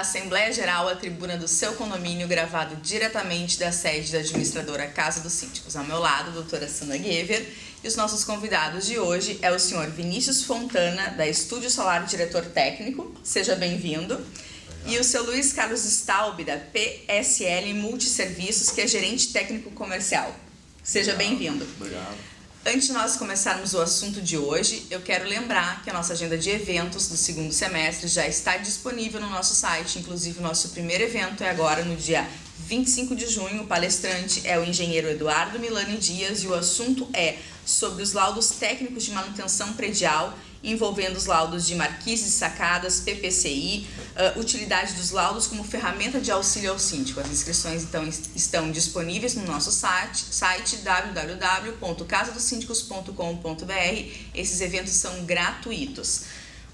Assembleia Geral, a tribuna do seu condomínio, gravado diretamente da sede da administradora Casa dos Síndicos. Ao meu lado, a doutora Sandra Gever, e os nossos convidados de hoje é o senhor Vinícius Fontana, da Estúdio Solar, diretor técnico, seja bem-vindo, e o seu Luiz Carlos Staub, da PSL Multisserviços, que é gerente técnico comercial. Seja bem-vindo. Obrigado. Antes de nós começarmos o assunto de hoje, eu quero lembrar que a nossa agenda de eventos do segundo semestre já está disponível no nosso site. Inclusive, o nosso primeiro evento é agora no dia 25 de junho. O palestrante é o engenheiro Eduardo Milani Dias e o assunto é sobre os laudos técnicos de manutenção predial, envolvendo os laudos de marquises e sacadas, PPCI, utilidade dos laudos como ferramenta de auxílio ao síndico. As inscrições, então, estão disponíveis no nosso site www.casadosíndicos.com.br. Esses eventos são gratuitos.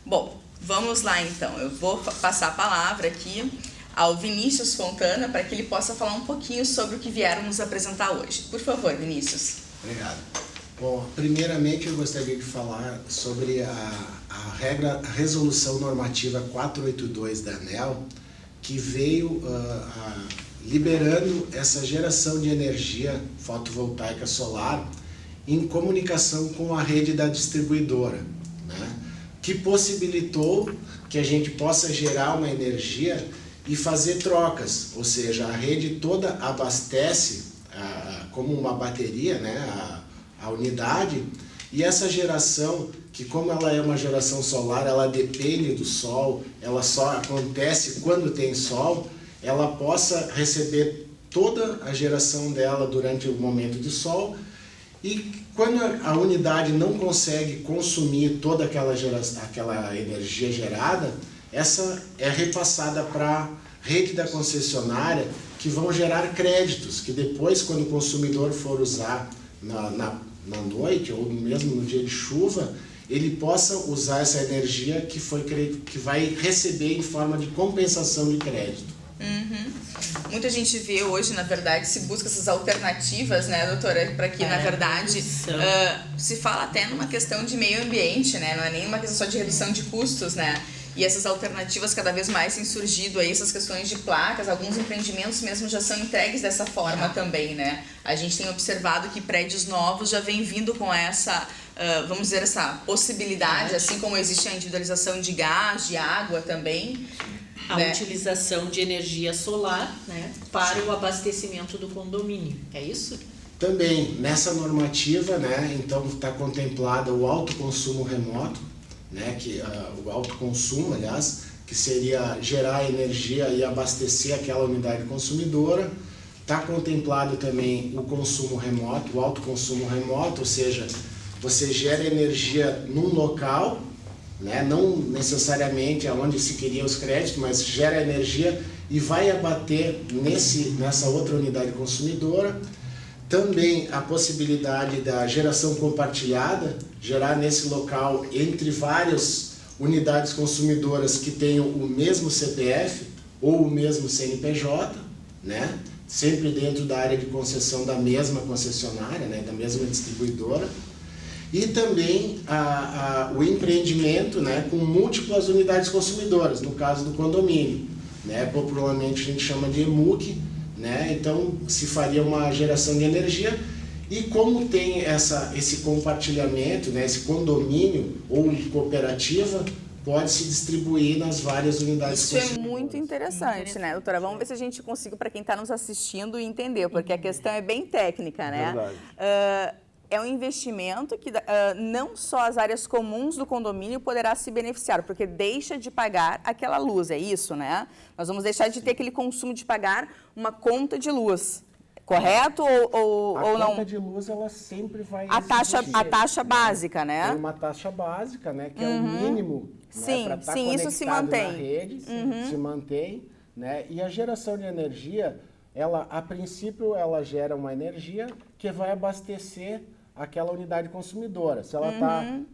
Bom, vamos lá, então. Eu vou passar a palavra aqui ao Vinícius Fontana para que ele possa falar um pouquinho sobre o que vieram nos apresentar hoje. Por favor, Vinícius. Obrigado. Bom, primeiramente eu gostaria de falar sobre a resolução normativa 482 da ANEEL, que veio liberando essa geração de energia fotovoltaica solar em comunicação com a rede da distribuidora, né? Que possibilitou que a gente possa gerar uma energia e fazer trocas, ou seja, a rede toda abastece como uma bateria, né, a unidade, e essa geração, que como ela é uma geração solar, ela depende do sol, ela só acontece quando tem sol, ela possa receber toda a geração dela durante o momento de sol, e quando a unidade não consegue consumir toda aquela energia gerada, essa é repassada para a rede da concessionária, que vão gerar créditos, que depois, quando o consumidor for usar na noite ou mesmo no dia de chuva, ele possa usar essa energia que vai receber em forma de compensação de crédito. Muita gente vê hoje, na verdade, se busca essas alternativas, né, doutora? Para que, na verdade, se fala até numa questão de meio ambiente, né? Não é nem uma questão só de redução de custos, né? E essas alternativas cada vez mais têm surgido aí, essas questões de placas, alguns empreendimentos mesmo já são entregues dessa forma também, né? A gente tem observado que prédios novos já vêm vindo com essa, vamos dizer, essa possibilidade, assim como existe a individualização de gás, de água também. A utilização de energia solar, né, para o abastecimento do condomínio, é isso? Também, nessa normativa, né, então está contemplado o autoconsumo remoto, né, o autoconsumo, aliás, que seria gerar energia e abastecer aquela unidade consumidora. Está contemplado também o consumo remoto, o autoconsumo remoto, ou seja, você gera energia num local, né, não necessariamente aonde se queria os créditos, mas gera energia e vai abater nessa outra unidade consumidora. Também a possibilidade da geração compartilhada, gerar nesse local entre várias unidades consumidoras que tenham o mesmo CPF ou o mesmo CNPJ, né? Sempre dentro da área de concessão da mesma concessionária, né? Da mesma distribuidora. E também o empreendimento, né? Com múltiplas unidades consumidoras, no caso do condomínio, né? Popularmente a gente chama de EMUC, né? Então se faria uma geração de energia, e como tem esse compartilhamento, né? Esse condomínio ou cooperativa, pode se distribuir nas várias unidades. Isso é muito interessante, né, doutora? Vamos ver se a gente consegue, para quem está nos assistindo, entender, porque a questão é bem técnica, né? Verdade. É um investimento que não só as áreas comuns do condomínio poderá se beneficiar, porque deixa de pagar aquela luz, é isso, né? Nós vamos deixar de ter aquele consumo de pagar uma conta de luz, correto ou não? A conta de luz, ela sempre vai a taxa básica, né? Tem uma taxa básica, né, que é o mínimo, sim, né, para estar isso se mantém. na rede, se mantém, né? E a geração de energia, ela, a princípio, ela gera uma energia que vai abastecer aquela unidade consumidora. Se ela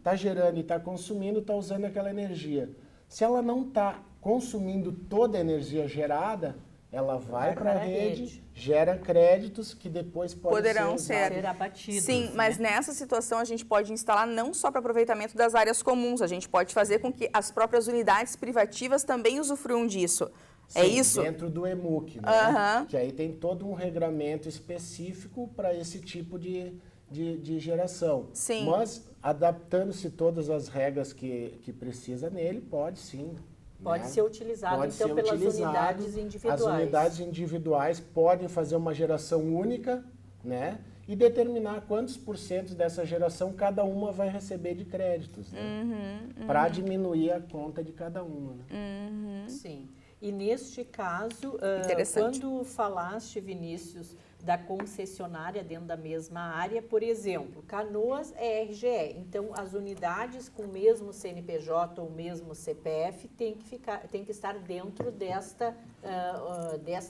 tá gerando e está consumindo, está usando aquela energia. Se ela não está consumindo toda a energia gerada, ela vai para a rede, gera créditos que depois poderão ser abatidos. Sim, mas nessa situação a gente pode instalar não só para aproveitamento das áreas comuns, a gente pode fazer com que as próprias unidades privativas também usufruam disso. É Sim, isso? dentro do EMUC, né? Aham. Que aí tem todo um regramento específico para esse tipo de geração. Sim. Mas, adaptando-se todas as regras que precisa nele, pode sim. Pode né? ser utilizado, Pode então, ser pelas utilizado. unidades individuais. As unidades individuais podem fazer uma geração única, né? E determinar quantos % dessa geração cada uma vai receber de créditos, né? Para diminuir a conta de cada uma. Né? Sim. E neste caso, Interessante. quando falaste, Vinícius, da concessionária dentro da mesma área, por exemplo, Canoas é RGE, então as unidades com o mesmo CNPJ ou o mesmo CPF tem que estar dentro desta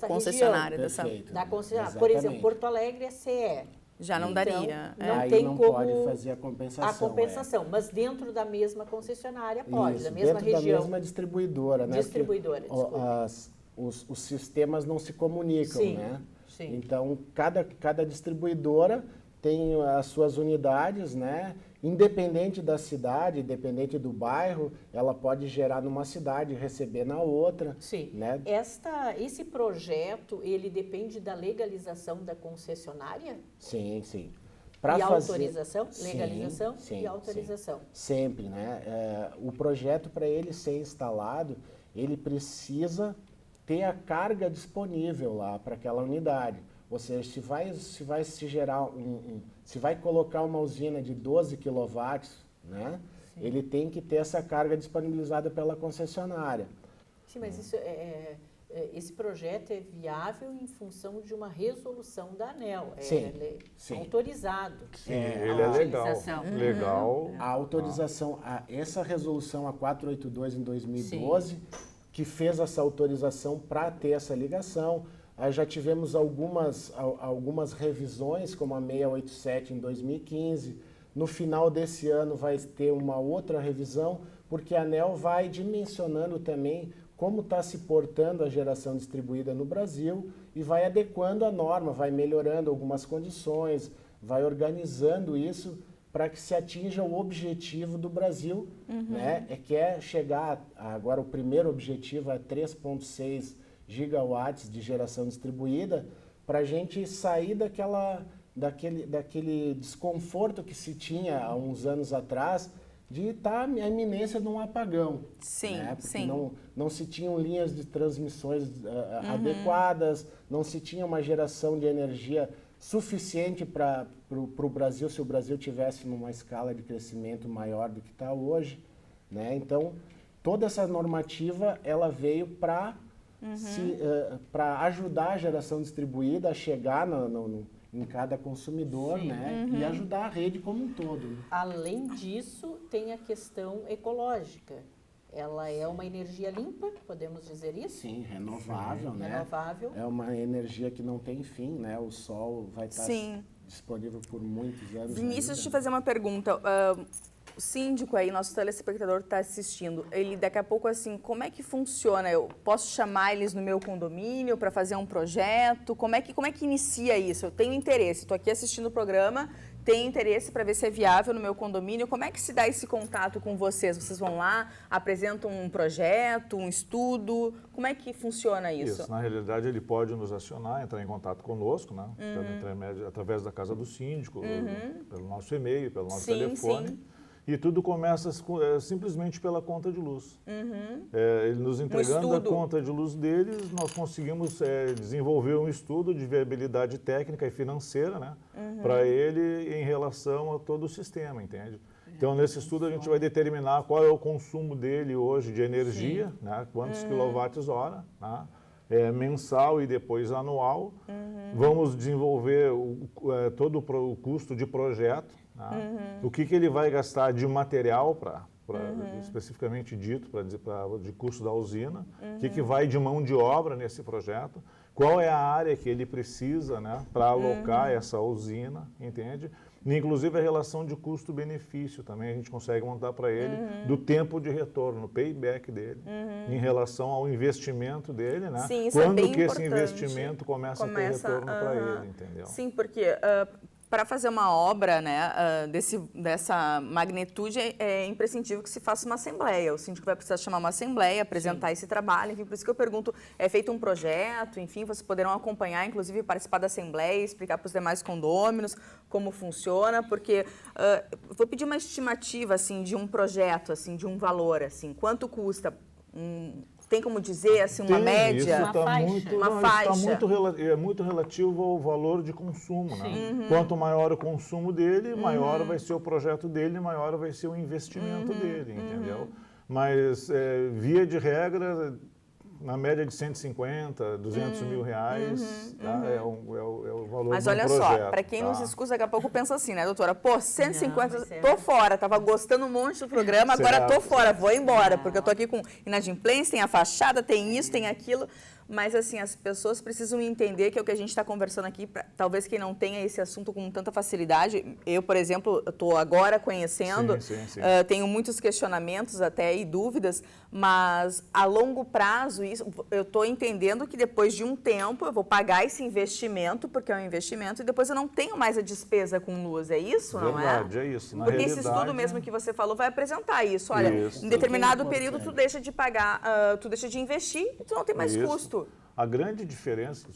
Concessionária região. dessa. Perfeito. Da concessionária. Por exemplo, Exatamente. Porto Alegre é CE. Já não Então, daria. não Aí tem não como pode fazer a compensação. a compensação, mas dentro da mesma concessionária pode, Isso, da mesma dentro região. da mesma distribuidora, né? Distribuidora, Porque, ó, os sistemas não se comunicam, Sim, né? sim. Então, cada distribuidora tem as suas unidades, né? Independente da cidade, independente do bairro, ela pode gerar numa cidade e receber na outra. Sim. Né? Esse projeto, ele depende da legalização da concessionária? Sim, sim. E autorização? Legalização sim, e autorização. sim. Sempre, né? O projeto, para ele ser instalado, ele precisa ter a carga disponível lá para aquela unidade. Ou seja, se vai se gerar se vai colocar uma usina de 12 kW, né? Ele tem que ter essa carga disponibilizada pela concessionária. Sim, mas esse projeto é viável em função de uma resolução da ANEEL. Sim. Autorizado. Sim, ele é legal. Utilização. Legal. A autorização, essa resolução a 482 em 2012, que fez essa autorização para ter essa ligação. Aí já tivemos algumas revisões, como a 687 em 2015. No final desse ano vai ter uma outra revisão, porque a ANEEL vai dimensionando também como está se portando a geração distribuída no Brasil e vai adequando a norma, vai melhorando algumas condições, vai organizando isso para que se atinja o objetivo do Brasil, né? Que é chegar, agora o primeiro objetivo é 3,6 gigawatts de geração distribuída, para a gente sair daquele desconforto que se tinha há uns anos atrás de estar a iminência de um apagão. Sim, né? Porque sim. não se tinham linhas de transmissões adequadas, não se tinha uma geração de energia suficiente para o Brasil, se o Brasil tivesse numa escala de crescimento maior do que está hoje. Né? Então, toda essa normativa ela veio para ajudar a geração distribuída a chegar em cada consumidor, né? E ajudar a rede como um todo. Né? Além disso, tem a questão ecológica. Ela é uma energia limpa, podemos dizer isso? Sim, renovável, né? Renovável. É uma energia que não tem fim, né? O sol vai estar disponível por muitos anos. Vinícius, ainda. deixa eu te fazer uma pergunta. O síndico aí, nosso telespectador está assistindo, ele daqui a pouco assim, como é que funciona? Eu posso chamar eles no meu condomínio para fazer um projeto? Como é que inicia isso? Eu tenho interesse, estou aqui assistindo o programa, tenho interesse para ver se é viável no meu condomínio. Como é que se dá esse contato com vocês? Vocês vão lá, apresentam um projeto, um estudo? Como é que funciona isso? Isso, na realidade ele pode nos acionar, entrar em contato conosco, né? Pelo intermédio, através da casa do síndico, pelo nosso e-mail, pelo nosso telefone. Sim. E tudo começa simplesmente pela conta de luz. Ele nos entregando a conta de luz deles, nós conseguimos desenvolver um estudo de viabilidade técnica e financeira, né, para ele em relação a todo o sistema, entende? Então, nesse estudo a gente vai determinar qual é o consumo dele hoje de energia, né, quantos quilowatts-hora, né, mensal e depois anual. Vamos desenvolver todo o custo de projeto, né? O que ele vai gastar de material, especificamente dito, de custo da usina, o que vai de mão de obra nesse projeto, qual é a área que ele precisa, né, para alocar essa usina, entende? Inclusive a relação de custo-benefício também a gente consegue montar para ele, do tempo de retorno, o payback dele, em relação ao investimento dele, né? Sim, isso Quando é bem que esse importante. investimento começa a ter retorno para ele, entendeu? Sim, porque para fazer uma obra, né, dessa magnitude, é imprescindível que se faça uma assembleia. O síndico vai precisar chamar uma assembleia, apresentar esse trabalho, enfim, por isso que eu pergunto, é feito um projeto, enfim, vocês poderão acompanhar, inclusive participar da assembleia, explicar para os demais condôminos como funciona, porque vou pedir uma estimativa, assim, de um projeto, assim, de um valor, assim, quanto custa? Tem como dizer, assim, uma média? Isso é muito relativo ao valor de consumo, né? Quanto maior o consumo dele, maior vai ser o projeto dele, maior vai ser o investimento dele, entendeu? Mas, via de regra, na média de 150, 200 mil reais, tá? É o valor Mas do olha projeto. só, para quem nos escuta, daqui a pouco pensa assim, né, doutora? Pô, 150, tô fora, tava gostando um monte do programa, agora tô fora, vou embora, porque eu tô aqui com inadimplência, tem a fachada, tem isso, tem aquilo. Mas, assim, as pessoas precisam entender que é o que a gente está conversando aqui, talvez quem não tenha esse assunto com tanta facilidade. Eu, por exemplo, estou agora conhecendo, tenho muitos questionamentos até e dúvidas, mas a longo prazo, eu estou entendendo que depois de um tempo eu vou pagar esse investimento, porque é um investimento, e depois eu não tenho mais a despesa com luz, é isso, não é? Verdade, é isso. Porque esse estudo mesmo que você falou vai apresentar isso. Olha, em determinado período tu deixa de pagar, tu deixa de investir e tu não tem mais custo. A grande diferença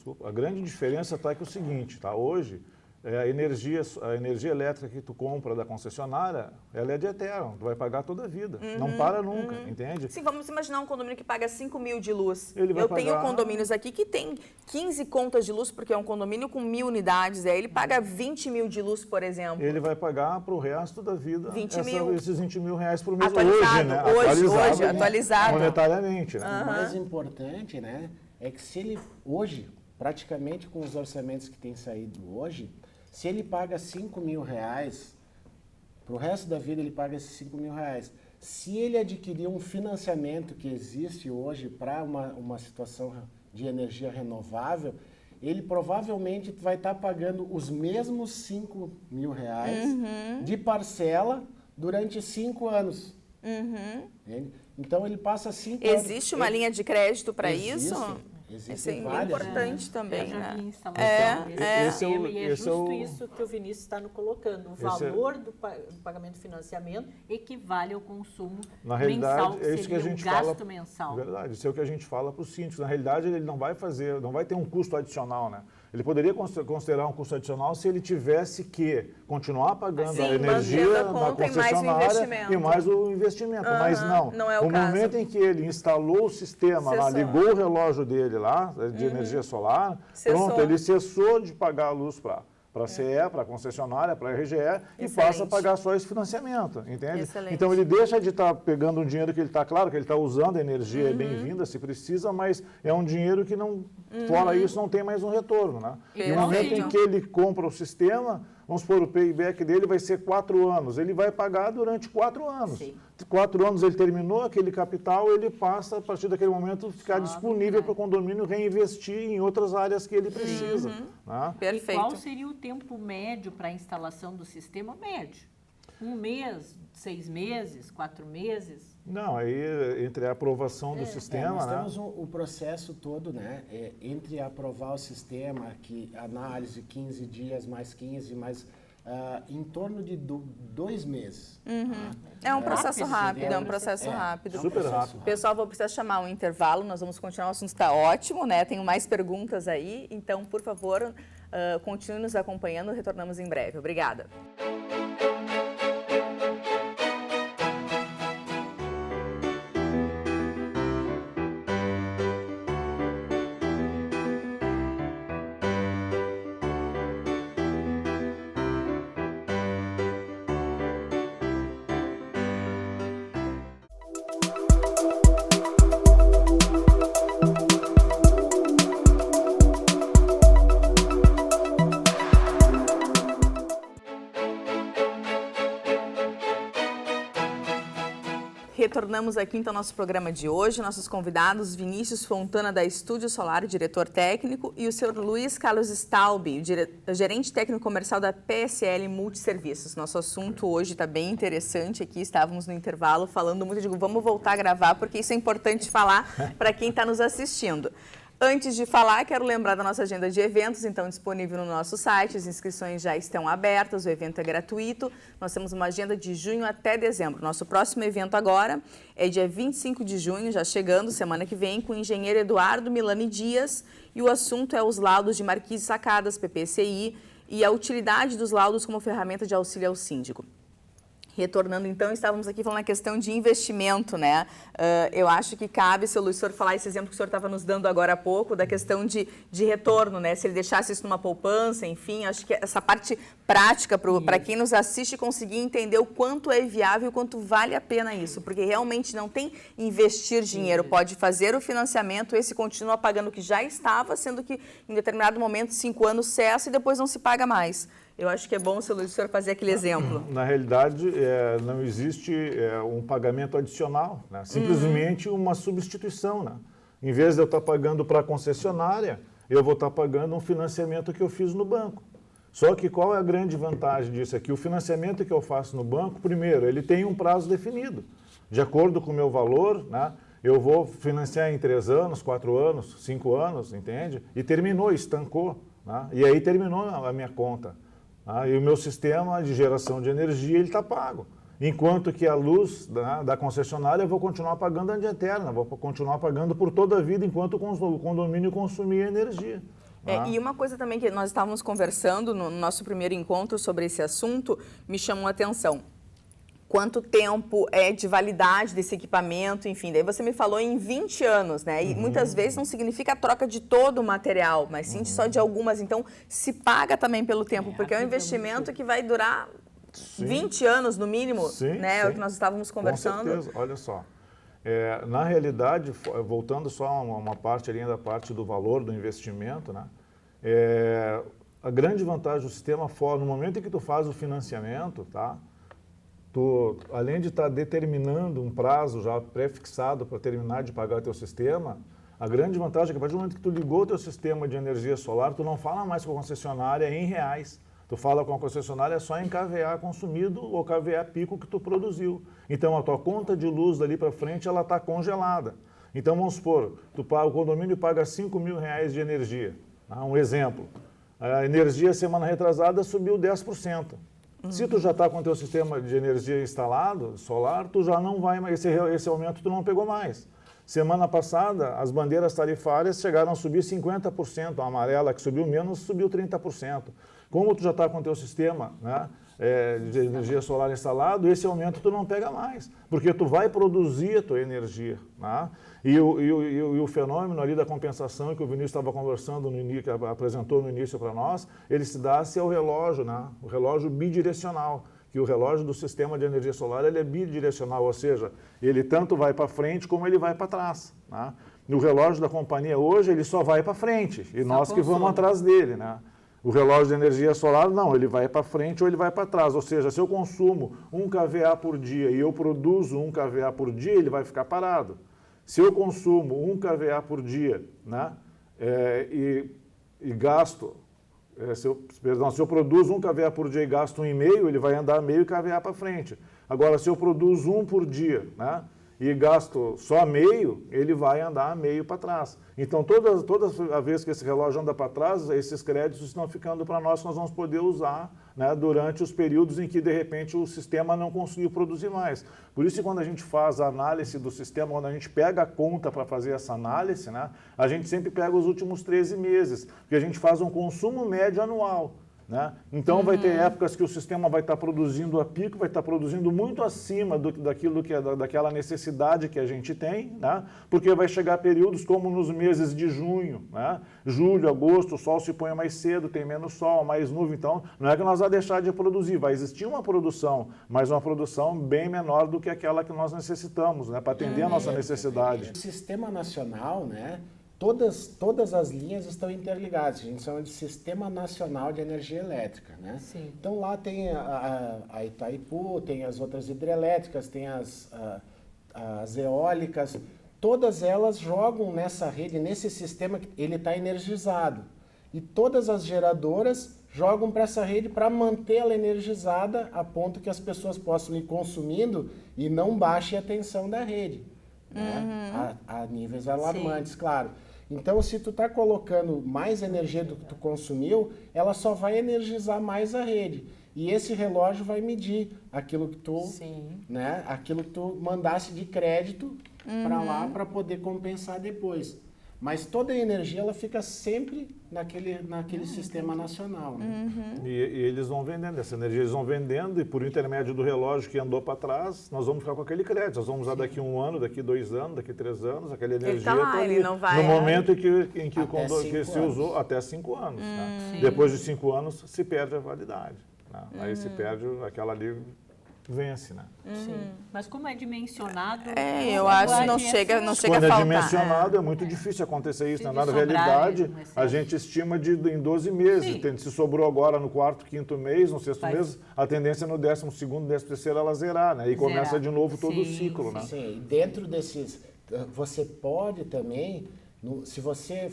está que é o seguinte, tá? Hoje, a energia elétrica que tu compra da concessionária, ela é de eterno, tu vai pagar toda a vida, não para nunca, entende? Sim, vamos imaginar um condomínio que paga 5 mil de luz. Eu tenho condomínios aqui que tem 15 contas de luz, porque é um condomínio com 1000 unidades, aí ele paga 20 mil de luz, por exemplo. Ele vai pagar para o resto da vida esses 20 mil reais por mês. Atualizado. Monetariamente. Né? O mais importante, né? É que se ele, hoje, praticamente com os orçamentos que têm saído hoje, se ele paga 5 mil reais, para o resto da vida ele paga esses 5 mil reais. Se ele adquirir um financiamento que existe hoje para uma situação de energia renovável, ele provavelmente vai estar pagando os mesmos 5 mil reais de parcela durante 5 anos. Então ele passa 5 anos. Existe uma linha de crédito para isso? Existem várias. É importante também, eu já vi né? Instalação e é justo isso que o Vinícius está nos colocando. O valor do pagamento de financiamento equivale ao consumo mensal, que seria o gasto mensal. Verdade, isso é o que a gente fala para os síndicos. Na realidade, ele não vai ter um custo adicional, né? Ele poderia considerar um custo adicional se ele tivesse que continuar pagando a energia na concessionária e mais o investimento. Mas não é o caso. Momento em que ele instalou o sistema, lá, ligou o relógio dele lá, de energia solar, pronto, ele cessou de pagar a luz para a CE, para a concessionária, para a RGE e passa a pagar só esse financiamento, entende? Excelente. Então ele deixa de estar pegando um dinheiro que ele está, claro que ele está usando a energia, é bem-vinda se precisa, mas é um dinheiro que não, fora isso, não tem mais um retorno, né? E no momento em que ele compra o sistema, vamos supor, o payback dele vai ser 4 anos, ele vai pagar durante 4 anos. Sim. 4 anos ele terminou aquele capital, ele passa, a partir daquele momento, ficar disponível para o condomínio reinvestir em outras áreas que ele precisa. Né? Perfeito. E qual seria o tempo médio para a instalação do sistema? Médio. 1 mês, 6 meses, 4 meses? Não, aí entre a aprovação do sistema... nós temos o processo todo, né? Entre aprovar o sistema, que análise 15 dias, mais 15, mais... em torno de 2 meses. É um processo rápido, rápido. Super rápido. Pessoal, vou precisar chamar um intervalo, nós vamos continuar, o assunto está ótimo, né? Tenho mais perguntas aí, então, por favor, continue nos acompanhando, retornamos em breve. Obrigada. Retornamos aqui então ao nosso programa de hoje, nossos convidados Vinícius Fontana da Estúdio Solar, diretor técnico, e o senhor Luiz Carlos Staub, gerente técnico comercial da PSL Multisserviços. Nosso assunto hoje está bem interessante aqui, estávamos no intervalo falando muito, vamos voltar a gravar porque isso é importante falar para quem está nos assistindo. Antes de falar, quero lembrar da nossa agenda de eventos, então disponível no nosso site, as inscrições já estão abertas, o evento é gratuito. Nós temos uma agenda de junho até dezembro. Nosso próximo evento agora é dia 25 de junho, já chegando, semana que vem, com o engenheiro Eduardo Milani Dias, e o assunto é os laudos de marquise sacadas, PPCI, e a utilidade dos laudos como ferramenta de auxílio ao síndico. Retornando, então, estávamos aqui falando a questão de investimento, né? Eu acho que cabe, seu Luiz, o senhor falar esse exemplo que o senhor estava nos dando agora há pouco, da questão de retorno, né? Se ele deixasse isso numa poupança, enfim, acho que essa parte prática para quem nos assiste conseguir entender o quanto é viável e o quanto vale a pena isso, porque realmente não tem investir dinheiro, pode fazer o financiamento, esse continua pagando o que já estava, sendo que em determinado momento, 5 anos cessa e depois não se paga mais. Eu acho que é bom, seu Luiz, o senhor fazer aquele exemplo. Na realidade, não existe um pagamento adicional, né? Simplesmente uma substituição. Né? Em vez de eu estar pagando para a concessionária, eu vou estar pagando um financiamento que eu fiz no banco. Só que qual é a grande vantagem disso aqui? O financiamento que eu faço no banco, primeiro, ele tem um prazo definido. De acordo com o meu valor, né? Eu vou financiar em 3 anos, 4 anos, 5 anos, entende? E terminou, estancou. Né? E aí terminou a minha conta. E o meu sistema de geração de energia está pago. Enquanto que a luz da concessionária eu vou continuar pagando ad eterna, vou continuar pagando por toda a vida enquanto o condomínio consumir energia. E uma coisa também que nós estávamos conversando no nosso primeiro encontro sobre esse assunto, me chamou a atenção. Quanto tempo é de validade desse equipamento, enfim, daí você me falou em 20 anos, né? E muitas vezes não significa a troca de todo o material, mas sim só de algumas. Então, se paga também pelo tempo, porque é um investimento que vai durar 20 anos no mínimo, né? É o que nós estávamos conversando. Com certeza, olha só. Na realidade, voltando só a uma parte ali da parte do valor do investimento, né? A grande vantagem do sistema no momento em que tu faz o financiamento, tá? Tu, além de estar determinando um prazo já pré-fixado para terminar de pagar o teu sistema, a grande vantagem é que a partir do momento que tu ligou o teu sistema de energia solar, tu não fala mais com a concessionária em reais. Tu fala com a concessionária só em KVA consumido ou KVA pico que tu produziu. Então, a tua conta de luz dali para frente, ela está congelada. Então, vamos supor, o condomínio paga R$5.000 de energia. Um exemplo, a energia semana retrasada subiu 10%. Se tu já está com o teu sistema de energia instalado, solar, tu já não vai mais, esse aumento tu não pegou mais. Semana passada, as bandeiras tarifárias chegaram a subir 50%, a amarela que subiu menos, subiu 30%. Como tu já está com o teu sistema, né, de energia solar instalado, esse aumento tu não pega mais, porque tu vai produzir a tua energia. Né? E o fenômeno ali da compensação que o Vinícius estava conversando no início, que apresentou no início para nós, ele se dá-se ao relógio, né? O relógio bidirecional, que o relógio do sistema de energia solar ele é bidirecional, ou seja, ele tanto vai para frente como ele vai para trás. Né? No relógio da companhia hoje ele só vai para frente e nós que vamos atrás dele. Né? O relógio de energia solar, não, ele vai para frente ou ele vai para trás. Ou seja, se eu consumo 1 kVA por dia e eu produzo 1 kVA por dia, ele vai ficar parado. Se eu consumo 1 kVA por dia, né, e gasto, se eu produzo 1 kVA por dia e gasto 1,5, ele vai andar meio kVA para frente. Agora, se eu produzo 1 por dia, né, e gasto só meio, ele vai andar meio para trás. Então, toda a vez que esse relógio anda para trás, esses créditos estão ficando para nós vamos poder usar, né, durante os períodos em que, de repente, o sistema não conseguiu produzir mais. Por isso, quando a gente faz a análise do sistema, quando a gente pega a conta para fazer essa análise, né, a gente sempre pega os últimos 13 meses, porque a gente faz um consumo médio anual. Né? Então, vai ter épocas que o sistema vai estar produzindo a pico, vai estar produzindo muito acima daquilo que daquela necessidade que a gente tem, né? Porque vai chegar períodos como nos meses de junho, né? Julho, agosto, o sol se põe mais cedo, tem menos sol, mais nuvem, então não é que nós vamos deixar de produzir, vai existir uma produção, mas uma produção bem menor do que aquela que nós necessitamos, né? Para atender a nossa necessidade. O Sistema Nacional, né? Todas as linhas estão interligadas, a gente chama de Sistema Nacional de Energia Elétrica, né? Sim. Então lá tem a Itaipu, tem as outras hidrelétricas, tem as eólicas, todas elas jogam nessa rede, nesse sistema, ele está energizado. E todas as geradoras jogam para essa rede para manter ela energizada a ponto que as pessoas possam ir consumindo e não baixe a tensão da rede, né? A níveis alarmantes, claro. Então, se tu está colocando mais energia do que tu consumiu, ela só vai energizar mais a rede. E esse relógio vai medir aquilo que tu, né, aquilo que tu mandasse de crédito para lá para poder compensar depois. Mas toda a energia ela fica sempre naquele sistema nacional. Né? E eles vão vendendo, essa energia eles vão vendendo e por intermédio do relógio que andou para trás, nós vamos ficar com aquele crédito. Nós vamos usar daqui 1 ano, daqui 2 anos, daqui 3 anos, aquela energia Ele tá lá, ele não vai, no momento em que se anos. usou até 5 anos. Né? Depois de 5 anos se perde a validade. Né? Aí se perde aquela ali. Vence, né? Sim. Mas como é dimensionado... eu acho que não chega a faltar. Quando é dimensionado, é muito difícil acontecer isso. Né? Na realidade, a gente estima em 12 meses. Se sobrou agora no 4º, 5º mês, no 6º mês, a tendência é no 12º, 13º ela zerar, né? E começa de novo todo o ciclo, né? Sim, e dentro desses... Você pode também, se você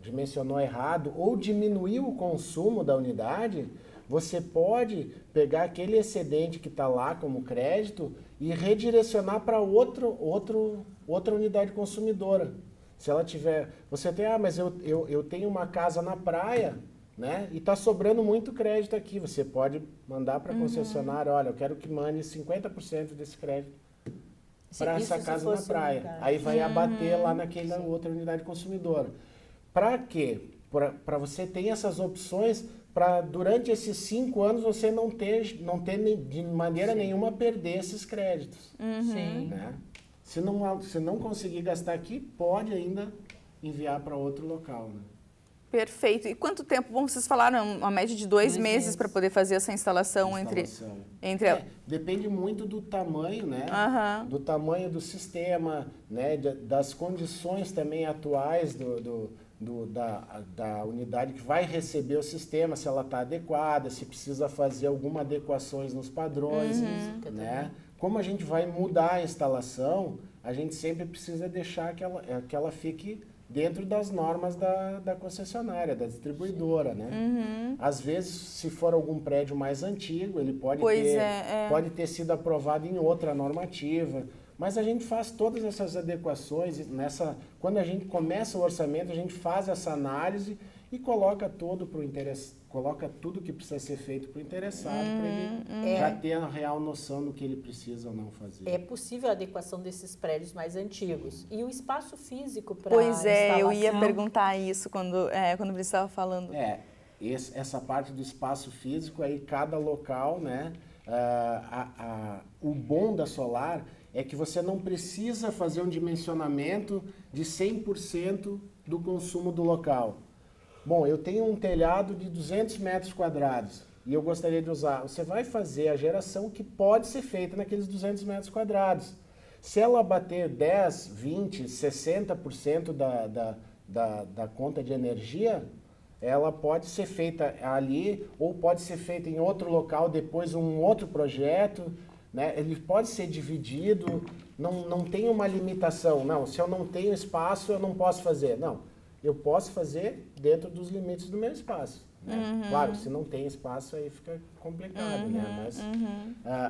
dimensionou errado ou diminuiu o consumo da unidade... Você pode pegar aquele excedente que está lá como crédito e redirecionar para outra unidade consumidora. Se ela tiver... Você tem, mas eu tenho uma casa na praia, né? E está sobrando muito crédito aqui. Você pode mandar para a concessionária, olha, eu quero que mande 50% desse crédito para essa casa na praia. Aí vai abater lá naquela outra unidade consumidora. Para quê? Para você ter essas opções... para durante esses 5 anos você não ter de maneira nenhuma perder esses créditos. Né? Se não conseguir gastar aqui, pode ainda enviar para outro local. Né? Perfeito. E quanto tempo? Bom, vocês falaram uma média de 2 meses para poder fazer essa instalação. Depende muito do tamanho, né? Do tamanho do sistema, né? Das condições também atuais da unidade que vai receber o sistema, se ela está adequada, se precisa fazer alguma adequações nos padrões, né? Como a gente vai mudar a instalação, a gente sempre precisa deixar que ela fique dentro das normas da concessionária, da distribuidora, né? Às vezes, se for algum prédio mais antigo, ele pode ter sido aprovado em outra normativa. Mas a gente faz todas essas adequações, quando a gente começa o orçamento, a gente faz essa análise e coloca tudo que precisa ser feito para o interessado, para ele já ter a real noção do que ele precisa ou não fazer. É possível a adequação desses prédios mais antigos. E o espaço físico para instalação? Eu ia perguntar isso quando você estava falando. Essa parte do espaço físico, aí cada local, né? O bom da solar é que você não precisa fazer um dimensionamento de 100% do consumo do local. Bom, eu tenho um telhado de 200 metros quadrados e eu gostaria de usar. Você vai fazer a geração que pode ser feita naqueles 200 metros quadrados. Se ela bater 10, 20, 60% da conta de energia, ela pode ser feita ali ou pode ser feita em outro local, depois um outro projeto. Né? Ele pode ser dividido, não tem uma limitação. Não, se eu não tenho espaço, eu não posso fazer. Não, eu posso fazer dentro dos limites do meu espaço. Né? Claro, se não tem espaço, aí fica complicado. Né? Mas,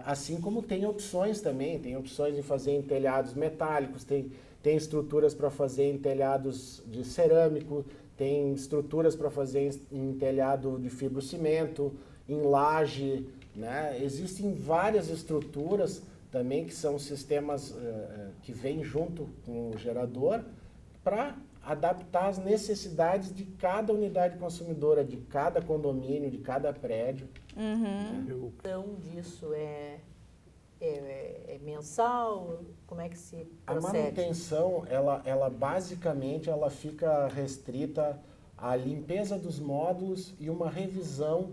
assim como tem opções também, tem opções de fazer em telhados metálicos, tem estruturas para fazer em telhados de cerâmico, tem estruturas para fazer em telhado de fibrocimento, em laje. Né? Existem várias estruturas também que são sistemas que vêm junto com o gerador para adaptar as necessidades de cada unidade consumidora, de cada condomínio, de cada prédio. Né? Então, disso é mensal? Como é que se procede? A manutenção, ela basicamente ela fica restrita à limpeza dos módulos e uma revisão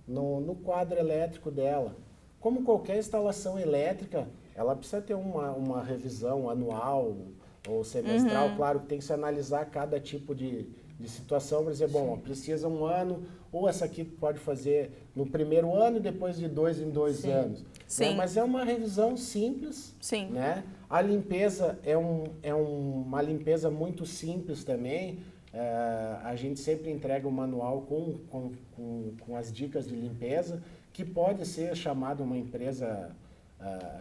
no quadro elétrico dela. Como qualquer instalação elétrica, ela precisa ter uma revisão anual ou semestral. Claro que tem que se analisar cada tipo de situação, para dizer, bom, precisa 1 ano, ou essa aqui pode fazer no primeiro ano e depois de 2 em 2 anos. Sim. Né? Mas é uma revisão simples. Sim. Né? A limpeza é uma limpeza muito simples também. A gente sempre entrega um manual com as dicas de limpeza, que pode ser chamada uma empresa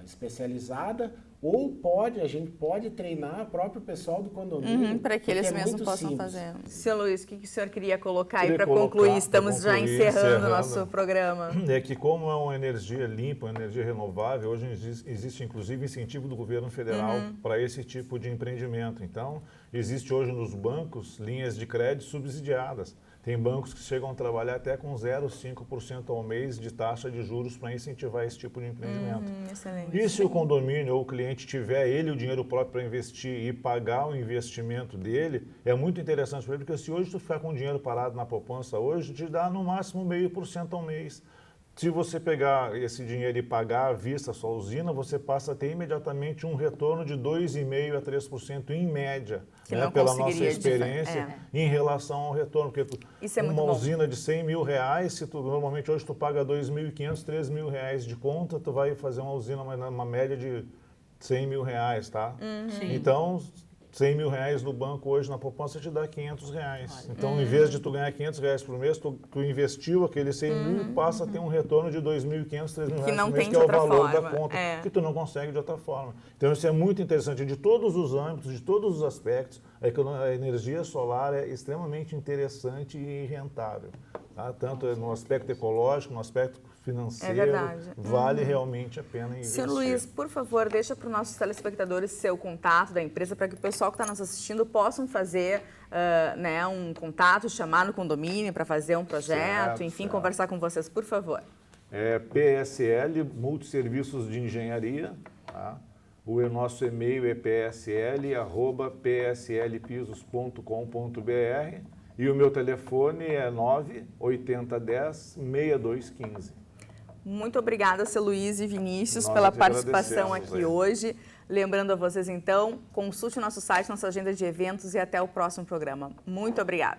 especializada, ou a gente pode treinar o próprio pessoal do condomínio. Para que eles mesmos possam fazer. Seu Luiz, o que o senhor queria colocar aí para concluir? Estamos já encerrando o nosso programa. É que como é uma energia limpa, uma energia renovável, hoje existe inclusive incentivo do governo federal para esse tipo de empreendimento. Então, existe hoje nos bancos linhas de crédito subsidiadas. Tem bancos que chegam a trabalhar até com 0,5% ao mês de taxa de juros para incentivar esse tipo de empreendimento. Excelente. E se o condomínio ou o cliente tiver o dinheiro próprio para investir e pagar o investimento dele, é muito interessante para ele, porque se hoje tu ficar com o dinheiro parado na poupança hoje, te dá no máximo 0,5% ao mês. Se você pegar esse dinheiro e pagar à vista a sua usina, você passa a ter imediatamente um retorno de 2,5% a 3% em média, né, pela nossa experiência, em relação ao retorno. Porque uma usina de 100 mil reais, se tu, normalmente hoje tu paga 2.500, 3 mil reais de conta, tu vai fazer uma usina uma média de 100 mil reais, tá? Então, 100 mil reais no banco hoje na poupança te dá 500 reais. Então, em vez de tu ganhar 500 reais por mês, tu investiu aquele 100 mil e passa a ter um retorno de 2.500, 3 mil reais por mês, que é o valor da conta, que tu não consegue de outra forma. Então, isso é muito interessante. De todos os âmbitos, de todos os aspectos, a energia solar é extremamente interessante e rentável. Tá? Tanto no aspecto ecológico, no aspecto financeiro, vale realmente a pena investir. Senhor Luiz, por favor, deixa para os nossos telespectadores seu contato da empresa para que o pessoal que está nos assistindo possam fazer um contato, chamar no condomínio para fazer um projeto, conversar com vocês, por favor. PSL, Multisserviços de Engenharia, tá? O nosso e-mail é psl@pslpisos.com.br e o meu telefone é 98010-6215. Muito obrigada, seu Luiz e Vinícius, pela participação aqui hoje. Lembrando a vocês, então, consulte o nosso site, nossa agenda de eventos e até o próximo programa. Muito obrigada.